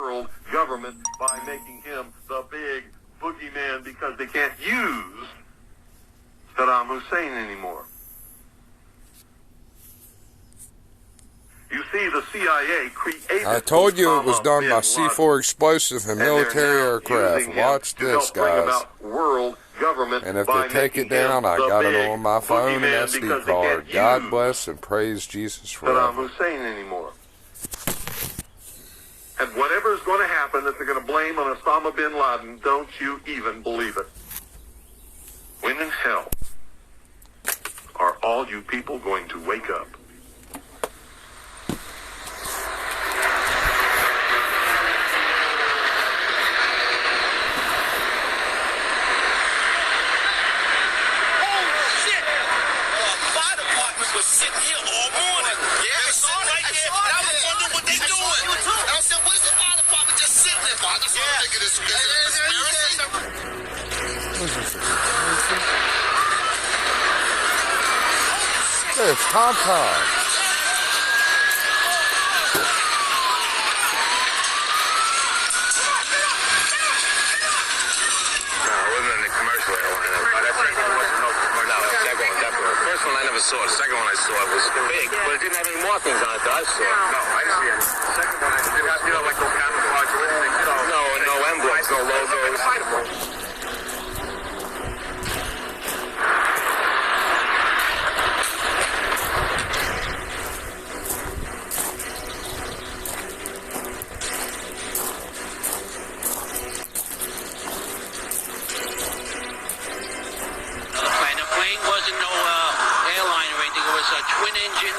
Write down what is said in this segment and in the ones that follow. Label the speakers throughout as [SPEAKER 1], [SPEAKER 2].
[SPEAKER 1] world government by making him the big boogeyman because they can't use Saddam Hussein anymore. You see, the CIA created...
[SPEAKER 2] I told you it was done
[SPEAKER 1] Osama
[SPEAKER 2] by
[SPEAKER 1] bin Laden,
[SPEAKER 2] C4 explosive and military
[SPEAKER 1] now
[SPEAKER 2] aircraft.
[SPEAKER 1] using him
[SPEAKER 2] Watch
[SPEAKER 1] to
[SPEAKER 2] this,
[SPEAKER 1] help bring
[SPEAKER 2] guys.
[SPEAKER 1] about world government
[SPEAKER 2] And if
[SPEAKER 1] by
[SPEAKER 2] they take it
[SPEAKER 1] making him
[SPEAKER 2] down, I
[SPEAKER 1] the
[SPEAKER 2] got it
[SPEAKER 1] big
[SPEAKER 2] on my phone and
[SPEAKER 1] boogeyman
[SPEAKER 2] SD
[SPEAKER 1] because they
[SPEAKER 2] card.
[SPEAKER 1] can't
[SPEAKER 2] God
[SPEAKER 1] use
[SPEAKER 2] bless and praise Jesus
[SPEAKER 1] Saddam
[SPEAKER 2] forever.
[SPEAKER 1] Hussein anymore. And whatever is going to happen that they're going to blame on Osama bin Laden, don't you even believe it. When in hell are all you people going to wake up?
[SPEAKER 2] There's Tom Tom.
[SPEAKER 3] Saw it. The second one I saw it was big, but it didn't have any markings on it that I saw.
[SPEAKER 1] No, I didn't see it. The second one, I didn't have, like no camouflage or anything.
[SPEAKER 3] No emblems, no logos.
[SPEAKER 4] Twin-engine,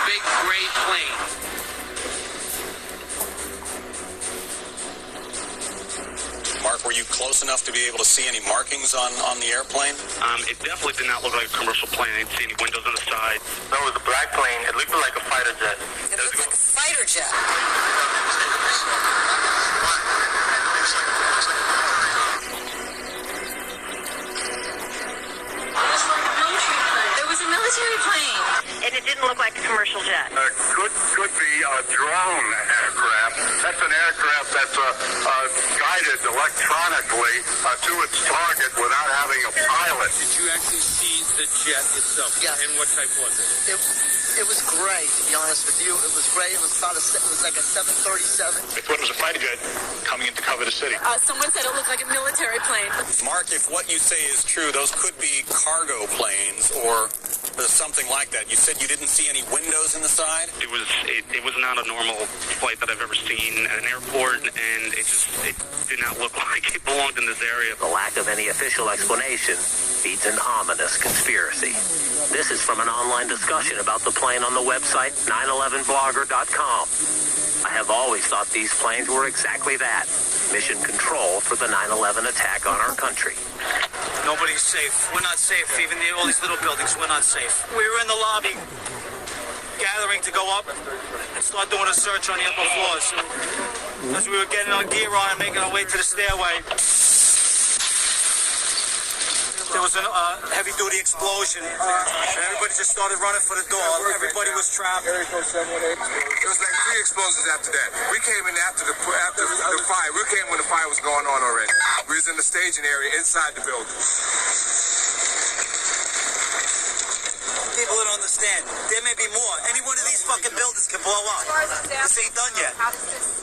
[SPEAKER 4] big gray plane.
[SPEAKER 5] Mark, were you close enough to be able to see any markings on the airplane?
[SPEAKER 6] It definitely did not look like a commercial plane. I didn't see any windows on the side.
[SPEAKER 3] No, it was a black plane. It looked like a fighter jet.
[SPEAKER 7] It looked like a fighter jet. Military plane.
[SPEAKER 8] And it didn't look like a commercial jet.
[SPEAKER 1] Could be a drone aircraft. That's an aircraft that's guided electronically to its target without having a pilot.
[SPEAKER 9] Did you actually see the jet itself?
[SPEAKER 7] Yes.
[SPEAKER 9] And what type was it?
[SPEAKER 7] It was gray, to be honest with you. It was gray. It was like a 737.
[SPEAKER 3] They thought it was a fighter jet coming in to cover the city.
[SPEAKER 8] Someone said it looked like a military plane.
[SPEAKER 5] Mark, if what you say is true, those could be cargo planes or something like that. You said you didn't see any windows in the side?
[SPEAKER 6] It was not a normal flight that I've ever seen at an airport, and it did not look like it belonged in this area.
[SPEAKER 10] The lack of any official explanation feeds an ominous conspiracy. This is from an online discussion about the plane on the website 911blogger.com. I have always thought these planes were exactly that, mission control for the 9/11 attack on our country.
[SPEAKER 9] Nobody's safe. We're not safe. Even all these little buildings, we're not safe. We were in the lobby, gathering to go up and start doing a search on the upper floors. As we were getting our gear on and making our way to the stairway, there was a heavy-duty explosion, and everybody just started running for the door. Everybody was trapped.
[SPEAKER 11] There was like 3 explosions after that. We came in after the fire. We came when the fire was going on already. We was in the staging area inside the building.
[SPEAKER 9] People don't understand. There may be more. Any one of these fucking buildings can blow up. This ain't done yet.
[SPEAKER 8] How does this...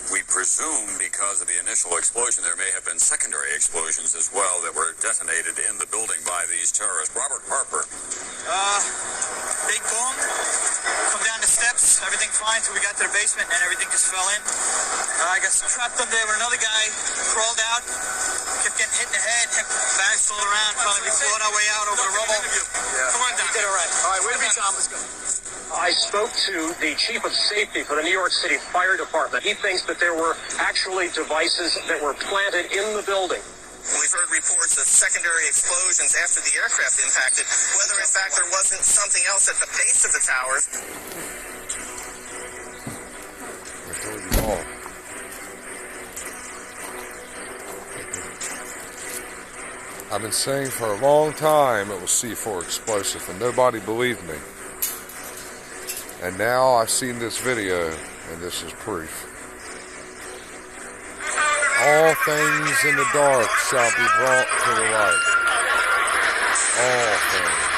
[SPEAKER 5] We presume because of the initial explosion, there may have been secondary explosions as well that were detonated in the building by these terrorists. Robert Harper.
[SPEAKER 9] Big boom. Come down the steps. Everything fine. So we got to the basement and everything just fell in. I got trapped up there with another guy. Crawled out. Kept getting hit in the head. Bags all around. Finally, we fought our way out over the rubble. Yeah. Come on down. You did all right. All right, way to be, Tom. Let's go.
[SPEAKER 12] I spoke to the chief of safety for the New York City Fire Department. He thinks that there were actually devices that were planted in the building.
[SPEAKER 3] We've heard reports of secondary explosions after the aircraft impacted. Whether, in fact, there wasn't something else at the base of the towers.
[SPEAKER 2] I told you all. I've been saying for a long time it was C4 explosive, and nobody believed me. And now I've seen this video, and this is proof. All things in the dark shall be brought to the light. All things.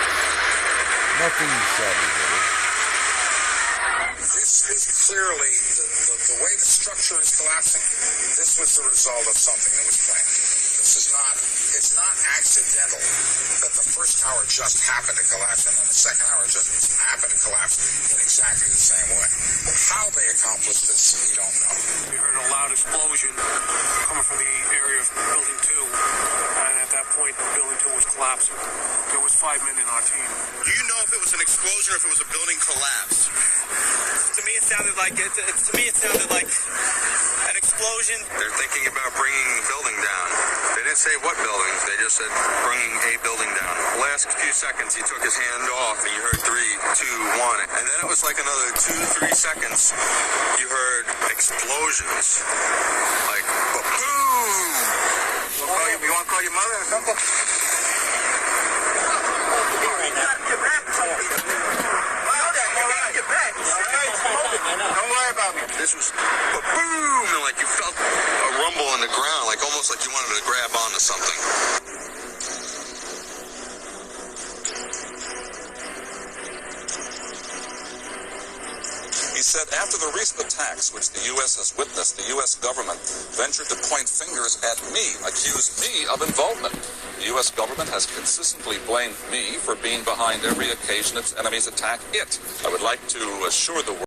[SPEAKER 2] Nothing shall be hidden.
[SPEAKER 11] This is clearly, the way the structure is collapsing, this was the result of something that was planned. It's not accidental that the first tower just happened to collapse and then the second tower just happened to collapse in exactly the same way. How they accomplished this, we don't know.
[SPEAKER 12] We heard a loud explosion coming from the area of Building 2, and at that point, Building 2 was collapsing. There was 5 men in our team.
[SPEAKER 3] Do you know if it was an explosion or if it was a building collapse? To me, it sounded like an explosion.
[SPEAKER 1] They're thinking about bringing the building down. They didn't say what buildings. They just said bringing a building down. The last few seconds, he took his hand off, and you heard 3, 2, 1. And then it was like another 2, 3 seconds. You heard explosions. Like, boom! You want to call your mother or something? Don't worry about me. This was boom, and like you felt a rumble in the ground, like almost like you wanted to grab onto something.
[SPEAKER 5] He said after the recent attacks which the U.S. has witnessed, the U.S. government ventured to point fingers at me, accused me of involvement. The U.S. government has consistently blamed me for being behind every occasion its enemies attack it. I would like to assure the world